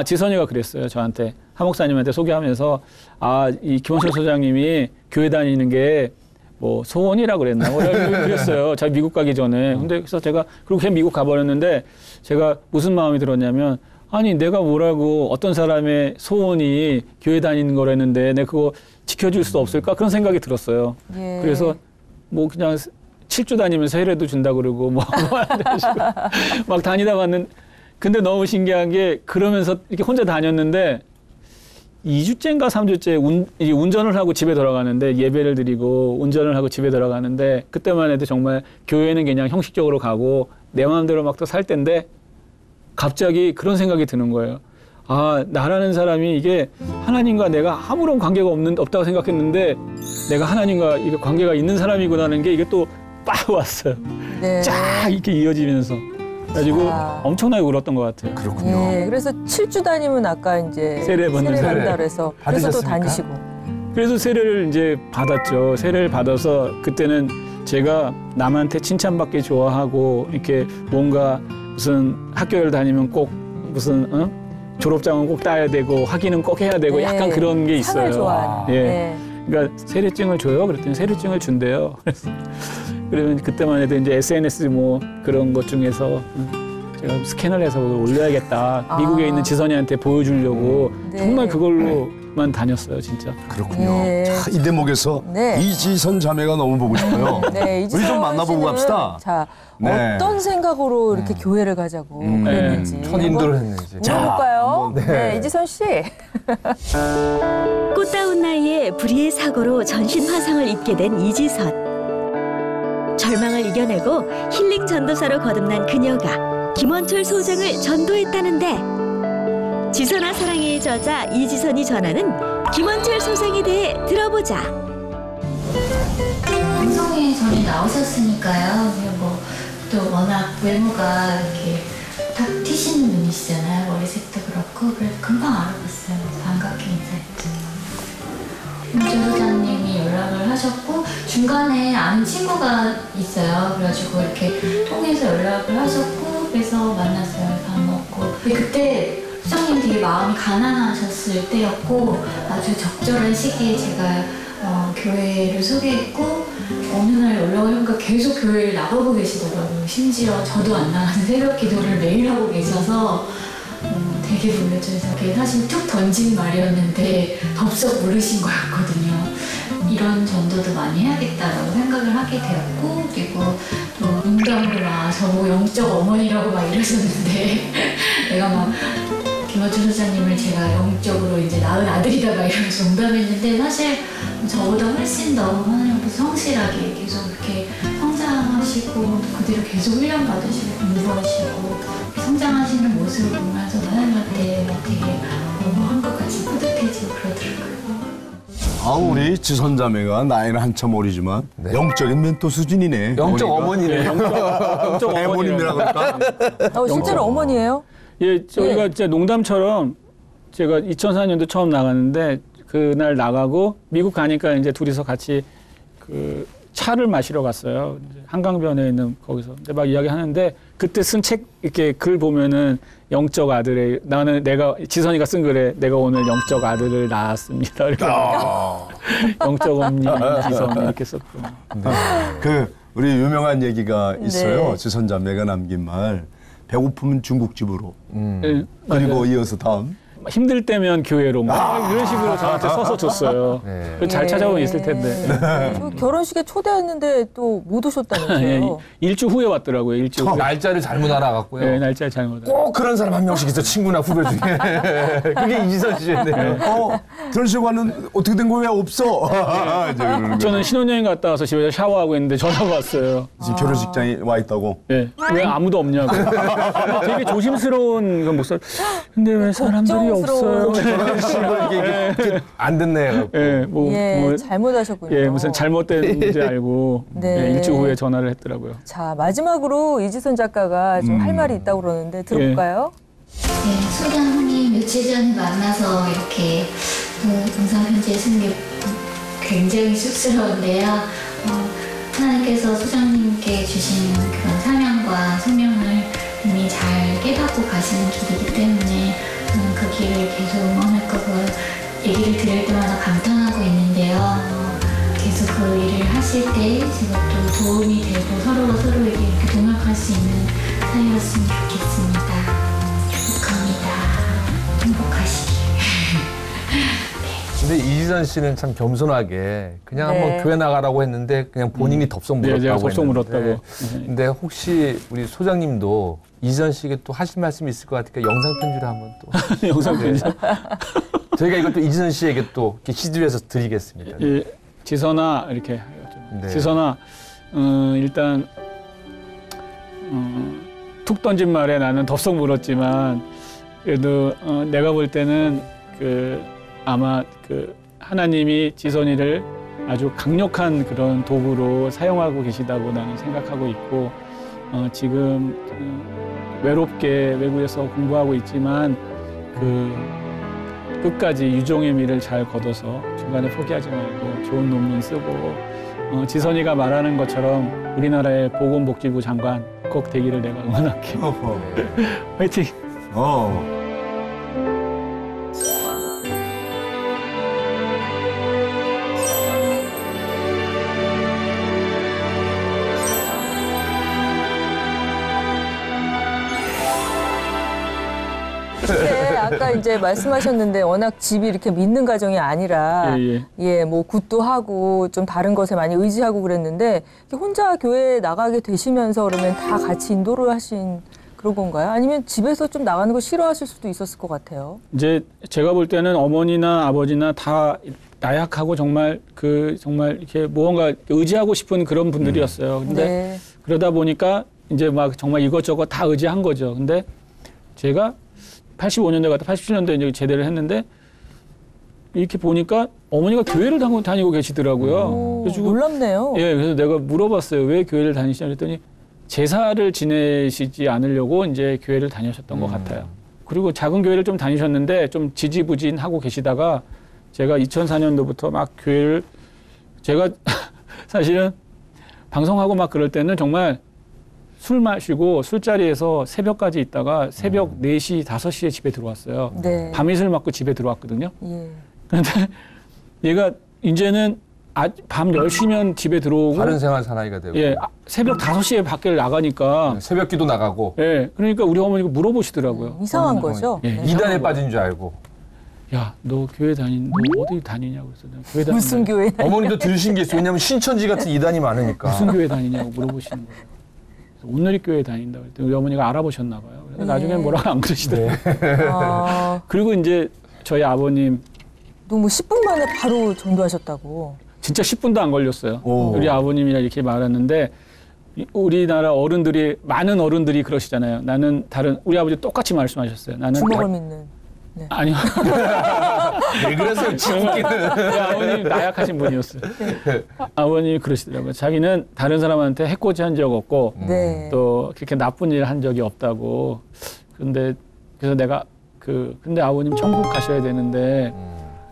지선이가 그랬어요. 저한테 하 목사님한테 소개하면서 이 김원철 소장님이 교회 다니는 게 뭐 소원이라 그랬나? 그랬어요. 자기 미국 가기 전에. 근데 그래서 제가 그리고 걔 미국 가버렸는데 제가 무슨 마음이 들었냐면 아니 내가 뭐라고 어떤 사람의 소원이 교회 다니는 거라는데 내가 그거 지켜줄 수 없을까? 그런 생각이 들었어요. 그래서 뭐 그냥 7주 다니면서 세례도 준다 그러고 뭐 막 다니다 봤는데 근데 너무 신기한 게 그러면서 이렇게 혼자 다녔는데 2주째인가 3주째 운전을 하고 집에 돌아가는데 예배를 드리고 운전을 하고 집에 돌아가는데 그때만 해도 정말 교회는 그냥 형식적으로 가고 내 마음대로 막 또 살 때인데 갑자기 그런 생각이 드는 거예요. 나라는 사람이 이게 하나님과 내가 아무런 관계가 없다고 생각했는데 내가 하나님과 이게 관계가 있는 사람이구나라는 게 이게 또 빡 왔어요. 쫙 이렇게 이어지면서. 그래가지고 엄청나게 울었던 것 같아요. 그렇군요. 그래서 7주 다니면 아까 이제 세례 받는다 그래서 또 다니시고. 그래서 세례를 이제 받았죠. 세례를 받아서 그때는 제가 남한테 칭찬받기 좋아하고 이렇게 뭔가 무슨 학교를 다니면 꼭 무슨 졸업장은 꼭 따야 되고 확인은 꼭 해야 되고 약간 그런 게 있어요. 상을 좋아하는. 그러니까 세례증을 줘요. 그랬더니 세례증을 준대요. 그러면 그때만 해도 이제 SNS 뭐 그런 것 중에서 제가 스캔을 해서 올려야겠다. 미국에 있는 지선이한테 보여주려고 정말 그걸로 학교만 다녔어요, 진짜. 그렇군요. 네. 자, 이 대목에서 네. 이지선 자매가 너무 보고 싶어요. 네, 우리 좀 만나보고 씨는 갑시다. 자, 네. 어떤 생각으로 이렇게 교회를 가자고 그랬는지. 첫인도를 했는지. 물어볼까요? 네, 이지선 씨. 꽃다운 나이에 불의의 사고로 전신 화상을 입게 된 이지선. 절망을 이겨내고 힐링 전도사로 거듭난 그녀가 김원철 소장을 전도했다는데 지선아 사랑해의 저자 이지선이 전하는 김원철 소장에 대해 들어보자. 방송에 전에 나오셨으니까요. 또 워낙 외모가 이렇게 탁 튀시는 분이시잖아요. 머리색도 그렇고 그래서 금방 알아봤어요. 반갑게 인사했죠. 김원철 소장님이 연락을 하셨고 중간에 아는 친구가 있어요. 그래가지고 이렇게 통해서 연락을 하셨고 그래서 만났어요. 밥 먹고. 근데 그때 소장님 되게 마음이 가난하셨을 때였고 아주 적절한 시기에 제가 교회를 소개했고 어느 날 연락을 하니까 계속 교회를 나가고 계시더라고요. 심지어 저도 안 나가는 새벽 기도를 매일 하고 계셔서 되게 놀랐죠. 그래서 그게 사실 툭 던진 말이었는데 덥석 물으신 거였거든요. 이런 전도도 많이 해야겠다라고 생각을 하게 되었고 그리고 또 농담으로 막 저보고 영적 어머니라고 막 이러셨는데 내가 막 김원철 소장님을 제가 영적으로 이제 낳은 아들이다 막 이러면서 농담했는데 사실 저보다 훨씬 더 하나님 앞에서 성실하게 계속 이렇게 성장하시고 그대로 계속 훈련받으시고 공부하시고 성장하시는 모습을 보면서 하나님한테 되게 너무한 것 같이 뿌듯해지고 그러더라고요. 우리 지선 자매가 나이는 한참 어리지만 영적인 멘토 수준이네. 영적 어머니네. 영적 어머님이라 그럴까? 실제로 어머니예요? 예, 저희가 예. 진짜 농담처럼 제가 2004년도 처음 나갔는데 그날 나가고 미국 가니까 이제 둘이서 같이 그 차를 마시러 갔어요. 한강변에 있는 거기서. 근데 막 이야기하는데 그때 쓴 책 이렇게 글 보면은 영적 아들의 지선이가 쓴 글에 내가 오늘 영적 아들을 낳았습니다. 이렇게 영적 엄니 지선 이렇게 썼고. 그 우리 유명한 얘기가 있어요. 네. 지선 자매가 남긴 말. 배고프면 중국집으로. 네, 그리고 맞아요. 이어서 다음. 힘들 때면 교회로 막 이런 식으로 저한테 써서 줬어요. 네. 잘 찾아오면 있을 텐데. 저 결혼식에 초대했는데 또 못 예, 오셨다면서요? 일주 후에 왔더라고요. 일주 후에. 날짜를 잘못 알아갖고요. 네, 날짜를 잘못. 꼭 그런 사람 한 명씩 있어, 친구나 후배 중에. 그게 이지선 씨였네요. 결혼식과는 어떻게 된 거야? 없어. 이제 그러는 거예요. 저는 신혼여행 갔다 와서 집에서 샤워하고 있는데 전화가 왔어요. 지금 결혼식장에 와 있다고. 네. 왜 아무도 없냐고. 되게 조심스러운 그 목소리. 근데 왜 사람들이 없어요? 이게 안 듣네. 예, 뭐 잘못하셨군요. 예, 무슨 잘못된 문제 알고 네. 예, 일주 후에 전화를 했더라고요. 자, 마지막으로 이지선 작가가 좀 할 말이 있다고 그러는데 들어볼까요? 네, 소장님 며칠 전에 만나서 이렇게 영상 편지에 쓴 게 굉장히 쑥스러운데요. 하나님께서 소장님께 주신 그런 사명과 소명을 이미 잘 깨닫고 가시는 길이기 때문에 그 길을 계속 응원할 거고 얘기를 들을 때마다 감탄하고 있는데요. 계속 그 일을 하실 때 제가 또 도움이 되고 서로가 서로에게 이렇게 동역할 수 있는 사이였으면 좋겠습니다. 행복합니다. 행복하시길. 근데 이지선 씨는 참 겸손하게 그냥 네. 한번 교회 나가라고 했는데 그냥 본인이 덥석 물었다고 네, 제가 덥석 했는데. 물었다고. 근데 혹시 우리 소장님도 이지선 씨에게 또 하실 말씀이 있을 것 같으니까 영상 편지를 한번 또 영상 편지. 저희가 이것도 이지선 씨에게 또 이렇게 CD에서 드리겠습니다. 예, 지선아 이렇게 해요. 네. 지선아, 일단 툭 던진 말에 나는 덥석 물었지만 그래도 내가 볼 때는 아마 하나님이 지선이를 아주 강력한 그런 도구로 사용하고 계시다고 나는 생각하고 있고 지금 외롭게 외국에서 공부하고 있지만 끝까지 유종의 미를 잘 거둬서 중간에 포기하지 말고 좋은 논문 쓰고 지선이가 말하는 것처럼 우리나라의 보건복지부 장관 꼭 되기를 내가 응원할게. 화이팅! 네, 아까 이제 말씀하셨는데 워낙 집이 이렇게 믿는 가정이 아니라 뭐 굿도 하고 좀 다른 것에 많이 의지하고 그랬는데 혼자 교회에 나가게 되시면서 그러면 다 같이 인도를 하신 그런 건가요? 아니면 집에서 좀 나가는 거 싫어하실 수도 있었을 것 같아요. 이제 제가 볼 때는 어머니나 아버지나 다 나약하고 정말 이렇게 무언가 의지하고 싶은 그런 분들이었어요. 근데 그러다 보니까 이제 막 정말 이것저것 다 의지한 거죠. 근데 제가 85년도에 갔다 87년도에 이제 제대를 했는데 이렇게 보니까 어머니가 교회를 다니고 계시더라고요. 그래서 놀랍네요. 예, 그래서 내가 물어봤어요. 왜 교회를 다니시냐 그랬더니 제사를 지내시지 않으려고 이제 교회를 다니셨던 것 같아요. 그리고 작은 교회를 좀 다니셨는데 좀 지지부진하고 계시다가 제가 2004년도부터 막 교회를 제가 사실은 방송하고 막 그럴 때는 정말 술 마시고 술자리에서 새벽까지 있다가 새벽 4시, 5시에 집에 들어왔어요. 네. 밤이슬 맞고 집에 들어왔거든요. 예. 그런데 얘가 이제는 밤 10시면 집에 들어오고 다른 생활 사나이가 되고 예, 새벽 5시에 밖에 나가니까 새벽 기도 나가고 예, 그러니까 우리 어머니가 물어보시더라고요. 이상한 거죠. 예, 이단에 빠진 줄 알고 야, 너 교회 너 어디 다니냐고 그래서 내가 교회 다닌다. 무슨 교회? 어머니도 들으신 게 있어요. 왜냐하면 신천지 같은 이단이 많으니까. 무슨 교회 다니냐고 물어보시는 거예요. 그래서 온누리 교회 다닌다 그랬더니 우리 어머니가 알아보셨나 봐요. 그래서 나중에 뭐라고 안 그러시더라고요. 그리고 이제 저희 아버님 너무 10분 만에 바로 전도하셨다고. 진짜 10분도 안 걸렸어요. 우리 아버님이랑 이렇게 말하는데 우리나라 어른들이 많은 어른들이 그러시잖아요. 나는 우리 아버지 똑같이 말씀하셨어요. 나는 주먹을 믿는. 네. 아니요. 왜 그러세요? 우리 아버님 나약하신 분이었어요. 아버님이 그러시더라고요. 자기는 다른 사람한테 해코지 한 적 없고 또 그렇게 나쁜 일 한 적이 없다고. 그래서 내가 근데 아버님 천국 가셔야 되는데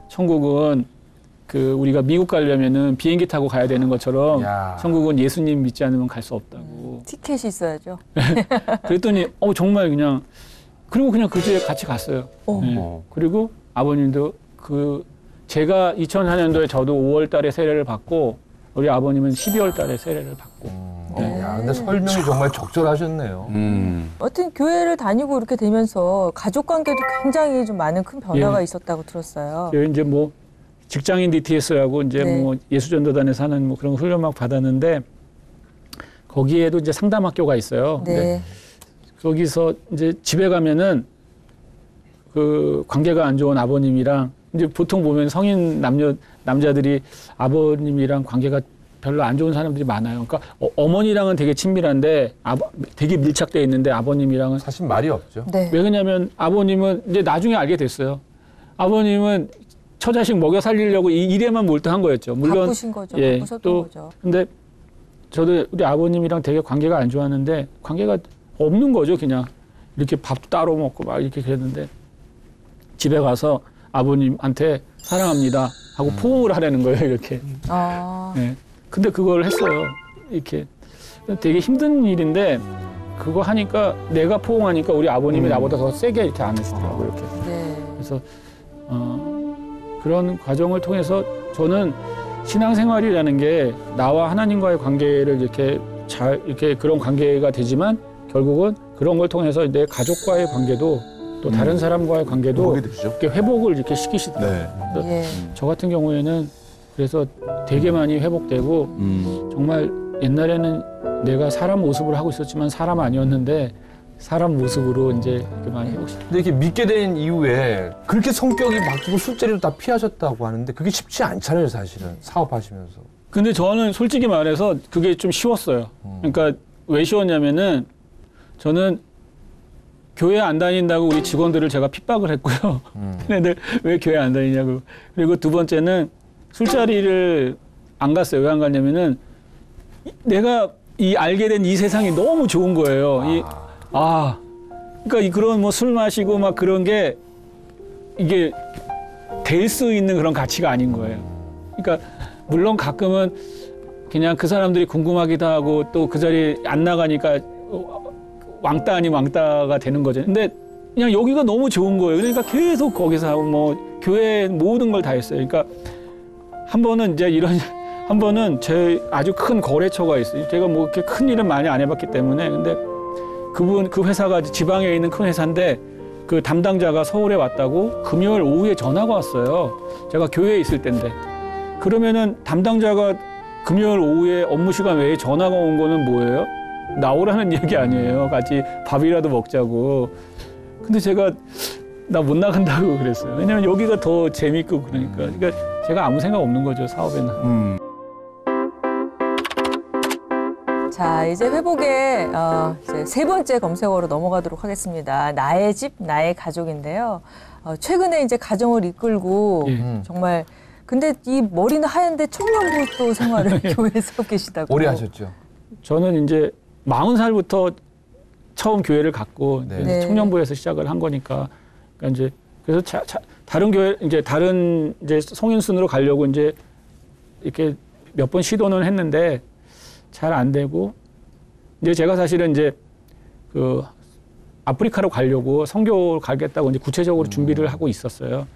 천국은 우리가 미국 가려면은 비행기 타고 가야 되는 것처럼 천국은 예수님 믿지 않으면 갈 수 없다고. 티켓이 있어야죠. 그랬더니 정말 그냥 그리고 그냥 그 집에 같이 갔어요. 네. 그리고 아버님도 제가 2004년도에 저도 5월 달에 세례를 받고 우리 아버님은 12월 달에 세례를 받고. 야, 근데 설명이 정말 적절하셨네요. 어떤 교회를 다니고 이렇게 되면서 가족 관계도 굉장히 좀 많은 큰 변화가 있었다고 들었어요. 이제 뭐 직장인 DTS라고 이제 뭐 예수전도단에서 하는 뭐 그런 훈련 막 받았는데 거기에도 이제 상담학교가 있어요. 근데 거기서 이제 집에 가면은 관계가 안 좋은 아버님이랑 이제 보통 보면 성인 남자들이 아버님이랑 관계가 별로 안 좋은 사람들이 많아요. 그러니까 어머니랑은 되게 친밀한데 되게 밀착되어 있는데 아버님이랑은 사실 말이 없죠. 왜 그러냐면 아버님은 이제 나중에 알게 됐어요. 아버님은 처자식 먹여 살리려고 이 일에만 몰두한 거였죠. 물론 바쁘신 거죠. 바쁘셨던 거죠. 근데 저도 우리 아버님이랑 되게 관계가 안 좋았는데 관계가 없는 거죠. 그냥 이렇게 밥도 따로 먹고 막 이렇게 그랬는데 집에 가서 아버님한테 사랑합니다 하고 포옹을 하라는 거예요. 이렇게. 네. 근데 그걸 했어요. 이렇게 되게 힘든 일인데 그거 하니까 내가 포옹하니까 우리 아버님이 나보다 더 세게 이렇게 안으시더라고요. 이렇게. 그래서 그런 과정을 통해서 저는 신앙생활이라는 게 나와 하나님과의 관계를 이렇게 그런 관계가 되지만 결국은 그런 걸 통해서 내 가족과의 관계도 또 다른 사람과의 관계도 이렇게 회복을 이렇게 시키시더라고요. 저 같은 경우에는 그래서 되게 많이 회복되고 정말 옛날에는 내가 사람 모습을 하고 있었지만 사람 아니었는데 사람 모습으로 이제 이렇게 많이 회복시켰어요. 근데 이렇게 믿게 된 이후에 그렇게 성격이 바뀌고 술자리도 다 피하셨다고 하는데 그게 쉽지 않잖아요, 사실은. 사업하시면서. 근데 저는 솔직히 말해서 그게 좀 쉬웠어요. 그러니까 왜 쉬웠냐면은 저는 교회 안 다닌다고 우리 직원들을 제가 핍박을 했고요. 걔네들 왜 교회 안 다니냐고. 그리고 두 번째는 술자리를 안 갔어요. 왜 안 갔냐면은 내가 알게 된 이 세상이 너무 좋은 거예요. 그러니까 그런 뭐 술 마시고 막 그런 게 이게 될 수 있는 그런 가치가 아닌 거예요. 그러니까 물론 가끔은 그냥 그 사람들이 궁금하기도 하고 또 그 자리에 안 나가니까 왕따 아닌 왕따가 되는 거죠. 근데 그냥 여기가 너무 좋은 거예요. 그러니까 계속 거기서 하고 뭐 교회 모든 걸 다 했어요. 그러니까 한 번은 제 아주 큰 거래처가 있어요. 제가 뭐 이렇게 큰 일은 많이 안 해봤기 때문에 근데 그 회사가 지방에 있는 큰 회사인데 그 담당자가 서울에 왔다고 금요일 오후에 전화가 왔어요. 제가 교회에 있을 때인데. 그러면은 담당자가 금요일 오후에 업무 시간 외에 전화가 온 거는 뭐예요? 나오라는 얘기 아니에요. 같이 밥이라도 먹자고. 근데 제가 나 못 나간다고 그랬어요. 왜냐면 여기가 더 재밌고 그러니까 제가 아무 생각 없는 거죠, 사업에는. 자, 이제 회복의 이제 세 번째 검색어로 넘어가도록 하겠습니다. 나의 집, 나의 가족인데요. 최근에 이제 가정을 이끌고 정말 근데 이 머리는 하얀데 청년부 또 생활을 교회에서 하고 계시다고. 오래 하셨죠? 저는 이제 40살부터 처음 교회를 갔고 네. 청년부에서 시작을 한 거니까 그러니까 이제 그래서 다른 교회 이제 다른 이제 성인순으로 가려고 이제 이렇게 몇 번 시도는 했는데 잘 안 되고 이제 제가 사실은 이제 그 아프리카로 가려고 선교를 가겠다고 이제 구체적으로 준비를 하고 있었어요.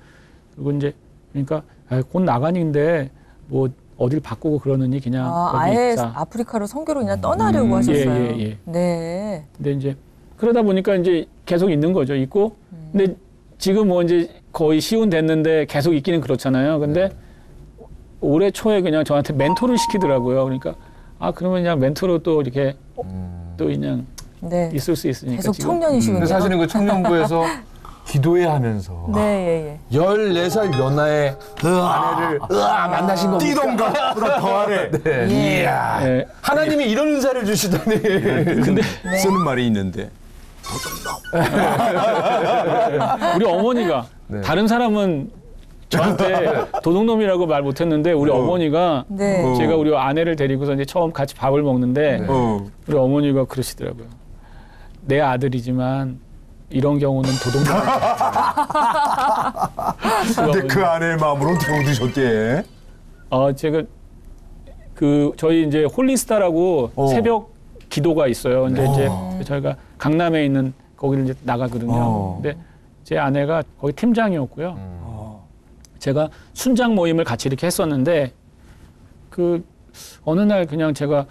그리고 이제 그러니까 곧 나가는데 뭐 어딜 바꾸고 그러느니 그냥 거기 아예 있자. 아프리카로 선교로 그냥 떠나려고 하셨어요. 예. 네. 근데 이제 그러다 보니까 이제 계속 있는 거죠. 있고 근데 지금 뭐 이제 거의 시운 됐는데 계속 있기는 그렇잖아요. 근데 올해 초에 그냥 저한테 멘토를 시키더라고요. 그러니까 그러면 그냥 멘토로 또 이렇게 또 그냥 네. 있을 수 있으니까 계속 지금. 청년이시군요. 근데 사실은 그 청년부에서 기도해야 하면서 네, 14살 연하의 아내를 만나신 겁니까? 띠동갑 보다 더하래. 네. 이야. 예. 하나님이 이런 은사를 주시다니. 근데 쓰는 말이 있는데 우리 어머니가 네. 다른 사람은 저한테 도둑놈이라고 말 못했는데 우리 어머니가 네. 제가 우리 아내를 데리고서 이제 처음 같이 밥을 먹는데 네. 우리 어머니가 그러시더라고요. 내 아들이지만 이런 경우는 도둑놈이다. 근데 그 아내의 마음으로 어떻게 얻으셨대? 제가 저희 이제 홀리스타라고 새벽 기도가 있어요. 근데 이제 저희가 강남에 있는 거기를 이제 나가거든요. 근데 제 아내가 거기 팀장이었고요. 제가 순장 모임을 같이 이렇게 했었는데 어느 날 그냥 제가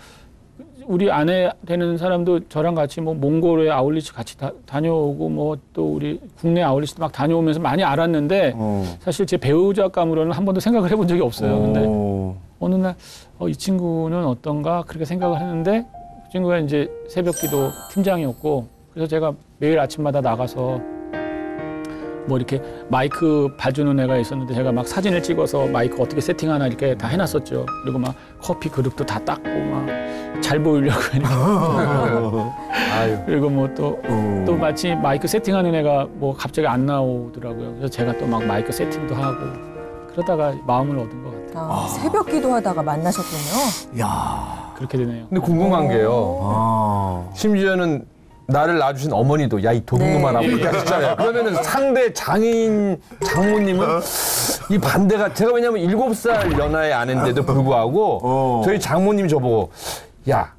우리 아내 되는 사람도 저랑 같이 뭐 몽골에 아울리치 같이 다녀오고 뭐 또 우리 국내 아울리치도 막 다녀오면서 많이 알았는데 사실 제 배우자감으로는 한 번도 생각을 해본 적이 없어요. 근데 어느 날 이 친구는 어떤가 그렇게 생각을 했는데 그 친구가 이제 새벽기도 팀장이었고 그래서 제가 매일 아침마다 나가서 뭐 이렇게 마이크 봐주는 애가 있었는데 제가 막 사진을 찍어서 마이크 어떻게 세팅하나 이렇게 다 해놨었죠. 그리고 막 커피 그릇도 다 닦고 막 잘 보이려고 하니까. 그리고 뭐 또 마치 마이크 세팅하는 애가 뭐 갑자기 안 나오더라고요. 그래서 제가 또 막 마이크 세팅도 하고 그러다가 마음을 얻은 것 같아요. 새벽 기도하다가 만나셨군요. 야. 그렇게 되네요. 근데 궁금한 게요. 심지어는 나를 낳아주신 어머니도 야 이 도둑놈아라고 그렇게 하셨잖아요. 그러면은 상대 장모님은 이 반대가 제가 왜냐면 7살 연하의 아내인데도 불구하고 저희 장모님이 저보고 야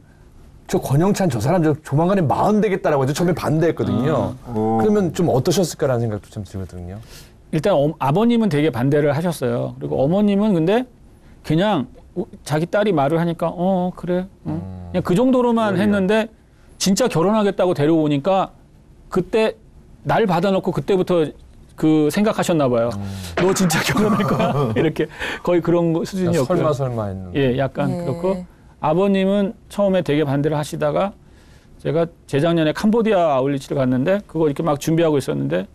저 권영찬 저 사람 저 조만간에 40 되겠다라고 해서 처음에 반대했거든요. 그러면 좀 어떠셨을까라는 생각도 좀 들거든요. 일단 아버님은 되게 반대를 하셨어요. 그리고 어머님은 근데 그냥 자기 딸이 말을 하니까 그래 그냥 그 정도로만 했는데 진짜 결혼하겠다고 데려오니까 그때 날 받아놓고 그때부터 생각하셨나 봐요. 너 진짜 결혼할 거야? 이렇게 거의 그런 수준이었고요. 설마 했는데. 예, 약간 그렇고 아버님은 처음에 되게 반대를 하시다가 제가 재작년에 캄보디아 아울리치를 갔는데 그거 이렇게 막 준비하고 있었는데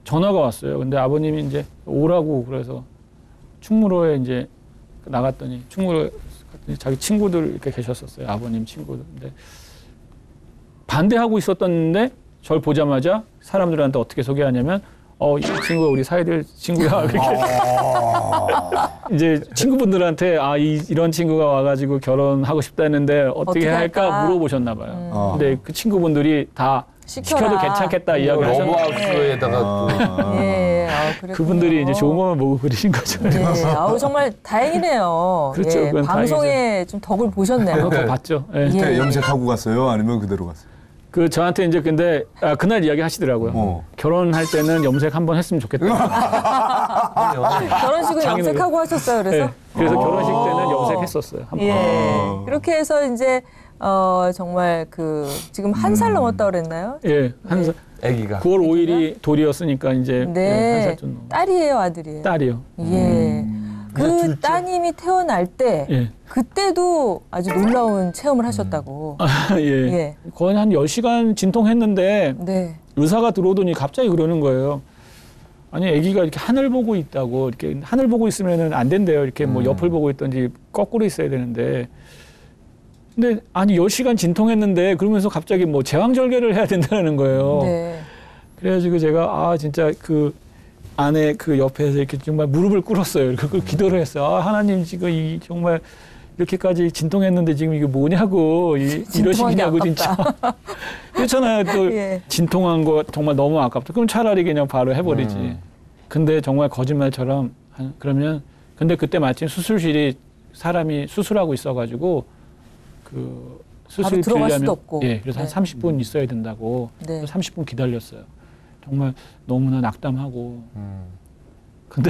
전화가 왔어요. 근데 아버님이 이제 오라고 그래서 충무로에 이제 나갔더니 충무로에 자기 친구들 이렇게 계셨었어요. 아버님 친구들. 근데 반대하고 있었던데 저를 보자마자 사람들한테 어떻게 소개하냐면 이 친구가 우리 사이들 친구야. 이렇게 이제 친구분들한테 이런 친구가 와가지고 결혼하고 싶다 했는데 어떻게 할까 물어보셨나 봐요. 근데 그 친구분들이 다 시켜도 괜찮겠다 이야기를 하셨는데 러브하우스에다가 그분들이 이제 좋은 것만 보고 그러신 거죠. 네. 정말 다행이네요. 그렇죠. 예, 그건 방송에 다행이죠. 좀 덕을 보셨네요. 그거 봤죠. 예. 그때 염색하고 갔어요? 아니면 그대로 갔어요? 저한테 이제 근데 그날 이야기 하시더라고요. 결혼할 때는 염색 한번 했으면 좋겠다. 결혼식은 염색하고 하셨어요, 그래서? 네. 그래서 결혼식 때는 염색했었어요. 한 번. 예. 그렇게 해서 이제 정말 지금 1살 넘었다고 그랬나요? 예, 아기가. 9월 5일이 돌이었으니까 이제 네. 한 살 좀 넘어. 딸이에요, 아들이에요? 딸이요. 예. 그 따님이 태어날 때 예. 그때도 아주 놀라운 체험을 하셨다고. 예. 예. 거의 한 10시간 진통했는데 네. 의사가 들어오더니 갑자기 그러는 거예요. 아니, 아기가 이렇게 하늘 보고 있다고. 이렇게 하늘 보고 있으면은 안 된대요. 이렇게 뭐 옆을 보고 있든지 거꾸로 있어야 되는데. 근데 아니 10시간 진통했는데 그러면서 갑자기 뭐 제왕절개를 해야 된다는 거예요. 네. 그래가지고 제가 진짜 그 아내 그 옆에서 이렇게 정말 무릎을 꿇었어요. 그걸 기도를 했어요. 하나님 지금 이 정말 이렇게까지 진통했는데 지금 이게 뭐냐고 이러시냐고 진짜. 그렇잖아요. 또 예. 진통한 거 정말 너무 아깝다. 그럼 차라리 그냥 바로 해버리지. 근데 정말 거짓말처럼 그러면 근데 그때 마침 수술실이 사람이 수술하고 있어가지고 그 수술 들어갈 들려면 수도 없고. 예, 그래서 네. 한 30분 있어야 된다고. 네. 30분 기다렸어요. 정말 너무나 낙담하고. 근데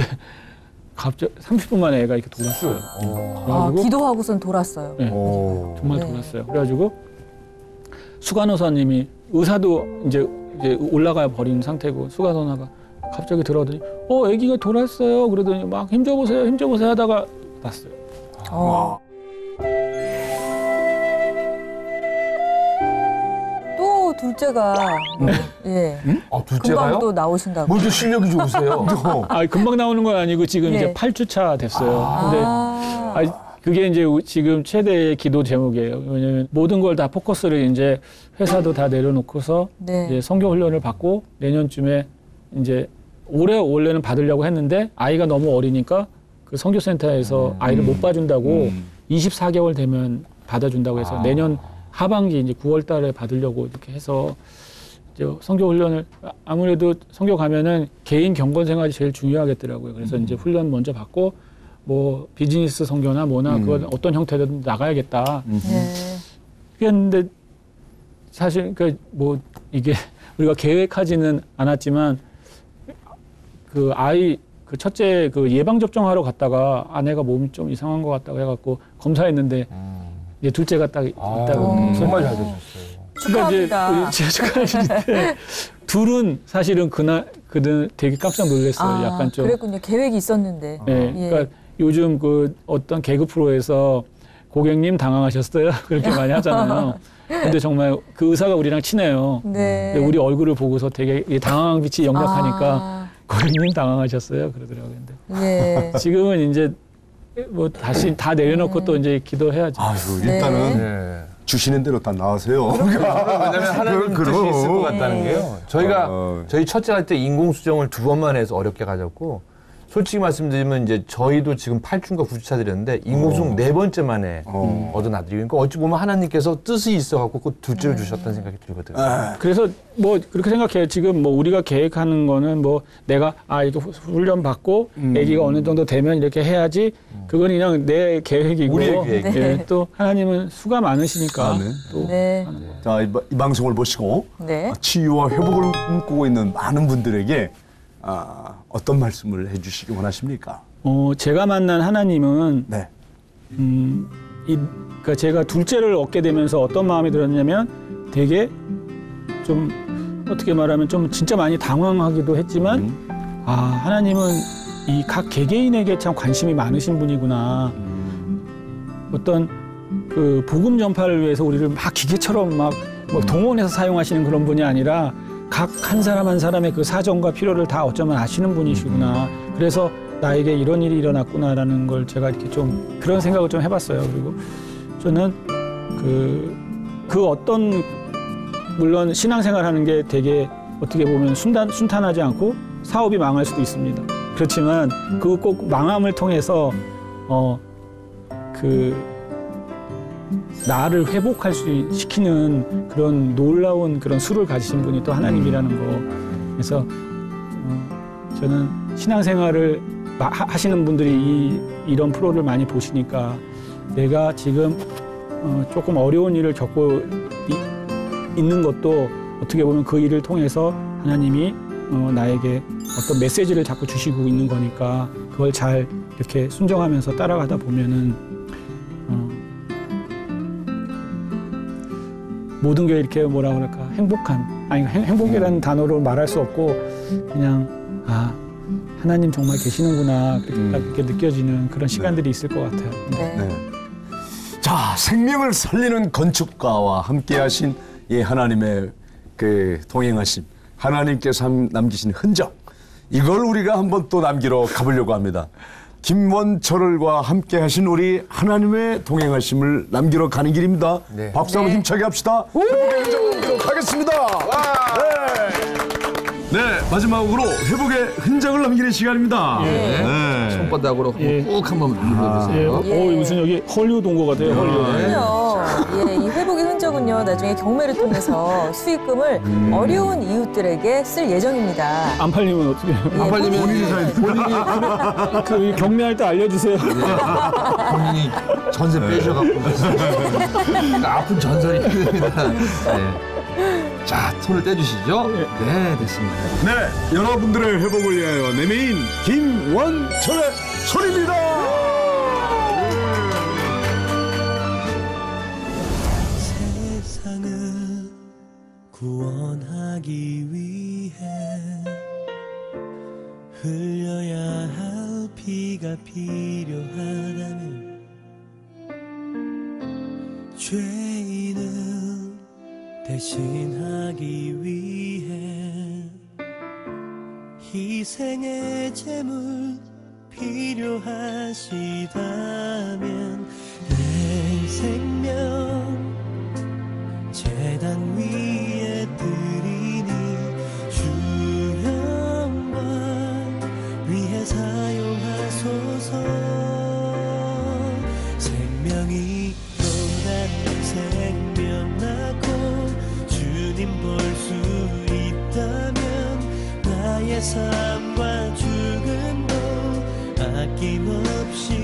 갑자기 30분 만에 애가 이렇게 돌았어요. 그래가지고 기도하고선 돌았어요. 네, 정말 네. 돌았어요. 그래가지고 수간호사님이 의사도 이제 올라가 버린 상태고 수간호사가 갑자기 들어오더니 아기가 돌았어요. 그러더니 막 힘줘보세요 하다가 났어요. 또 둘째가 예. 둘째가요? 금방 또 나오신다고. 뭐 이렇게 실력이 좋으세요? 금방 나오는 건 아니고 지금 예. 이제 8주차 됐어요. 근데 그게 이제 지금 최대의 기도 제목이에요. 왜냐면 모든 걸 다 포커스를 이제 회사도 다 내려놓고서 네. 이제 선교 훈련을 받고 내년쯤에 이제 올해 원래는 받으려고 했는데 아이가 너무 어리니까 그 선교센터에서 아이를 못 봐준다고 24개월 되면 받아준다고 해서 내년 하반기 이제 9월 달에 받으려고 이렇게 해서 이제 선교 훈련을 아무래도 선교 가면은 개인 경건 생활이 제일 중요하겠더라고요. 그래서 이제 훈련 먼저 받고 뭐 비즈니스 선교나 뭐나 그건 어떤 형태든 나가야겠다. 네. 그랬는데 사실 그 뭐 이게 우리가 계획하지는 않았지만 그 아이 그 첫째 그 예방 접종하러 갔다가 아내가 몸이 좀 이상한 것 같다고 해갖고 검사했는데 이제 둘째가 딱 있다고. 정말 잘 되셨어요. 그러니까 이제 축하합니다. 우리 축하하시는데 둘은 사실은 그들 되게 깜짝 놀랐어요. 약간 좀. 그랬군요. 계획이 있었는데. 네, 예. 그러니까 요즘 그 어떤 개그 프로에서 고객님 당황하셨어요? 그렇게 많이 하잖아요. 근데 정말 그 의사가 우리랑 친해요. 네. 근데 우리 얼굴을 보고서 되게 당황 빛이 역력하니까 고객님 당황하셨어요? 그러더라고요. 근데 예. 지금은 이제 뭐 다시 다 내려놓고 또 이제 기도해야죠. 일단은 네. 주시는 대로 다 나가세요. 왜냐면 하나님 뜻이 있을 것 같다는 게요. 저희가 저희 첫째 할 때 인공수정을 2번만 해서 어렵게 가졌고 솔직히 말씀드리면 이제 저희도 지금 8주인가 9주차 드렸는데 인공수정 4번째 만에 얻은 아들이 그러니까 어찌 보면 하나님께서 뜻이 있어갖고 그 둘째를 주셨다는 생각이 들거든요. 그래서 뭐 그렇게 생각해요. 지금 뭐 우리가 계획하는 거는 뭐 내가 이거 훈련 받고 아기가 어느 정도 되면 이렇게 해야지 그건 그냥 내 계획이고 우리의 계획. 예, 또 하나님은 수가 많으시니까 또 네. 자, 이 방송을 보시고 네. 치유와 회복을 꿈꾸고 있는 많은 분들에게 어떤 말씀을 해주시기 원하십니까? 제가 만난 하나님은 네. 그러니까 제가 둘째를 얻게 되면서 어떤 마음이 들었냐면 되게 좀 어떻게 말하면 좀 진짜 많이 당황하기도 했지만 하나님은 이 각 개개인에게 참 관심이 많으신 분이구나. 어떤 그 복음 전파를 위해서 우리를 막 기계처럼 막 동원해서 사용하시는 그런 분이 아니라 각 한 사람 한 사람의 그 사정과 필요를 다 어쩌면 아시는 분이시구나. 그래서 나에게 이런 일이 일어났구나라는 걸 제가 이렇게 좀 그런 생각을 좀 해봤어요. 그리고 저는 그 어떤 물론 신앙생활 하는 게 되게 어떻게 보면 순탄하지 않고 사업이 망할 수도 있습니다. 그렇지만 그 꼭 망함을 통해서 나를 회복할 수 시키는 그런 놀라운 그런 수를 가지신 분이 또 하나님이라는 거. 그래서 저는 신앙생활을 하시는 분들이 이런 프로를 많이 보시니까 내가 지금 조금 어려운 일을 겪고 있는 것도 어떻게 보면 그 일을 통해서 하나님이 나에게 어떤 메시지를 자꾸 주시고 있는 거니까 그걸 잘 이렇게 순종하면서 따라가다 보면은 모든 게 이렇게 뭐라 그럴까 행복한 아니 행복이라는 단어로 말할 수 없고 그냥 하나님 정말 계시는구나 그렇게 느껴지는 그런 시간들이 있을 것 같아요. 네. 자, 생명을 살리는 건축가와 함께하신 이 하나님의 그 동행하심, 하나님께서 남기신 흔적, 이걸 우리가 한번 또 남기러 가보려고 합니다. 김원철과 함께하신 우리 하나님의 동행하심을 남기러 가는 길입니다. 네. 박수 한번 힘차게 합시다. 회복의 흔적을 남기도록 하겠습니다. 네, 마지막으로 회복의 흔적을 남기는 시간입니다. 네. 손바닥으로 꾹 한번 눌러주세요. 무슨 여기 헐리우드 온 것 같아요. 헐리우드. 그럼요. 예, 이 회복의 흔적은요, 나중에 경매를 통해서 수익금을 어려운 이웃들에게 쓸 예정입니다. 안 팔리면 어떻게 해요? 안 팔리면 본인이 사야 돼. 그 경매할 때 알려주세요. 본인이 전세 빼셔갖고 아픈 전설이 됩니다. 네. 자, 손을 떼주시죠. 네, 됐습니다. 네, 여러분들의 회복을 위하여 내메인 김원철의 소리입니다. 세상을 구원하기 위해 흘려야 할 피가 필요하다면 죄인을 대신하기 위해 희생의 제물 필요하시다면 내 생명 제단 위에 드리니 주 영광 위해 사용하소서. 생명이 또다른 생명 낳고 주님 볼 수 있다면 나의 삶과 죽음도 아낌없이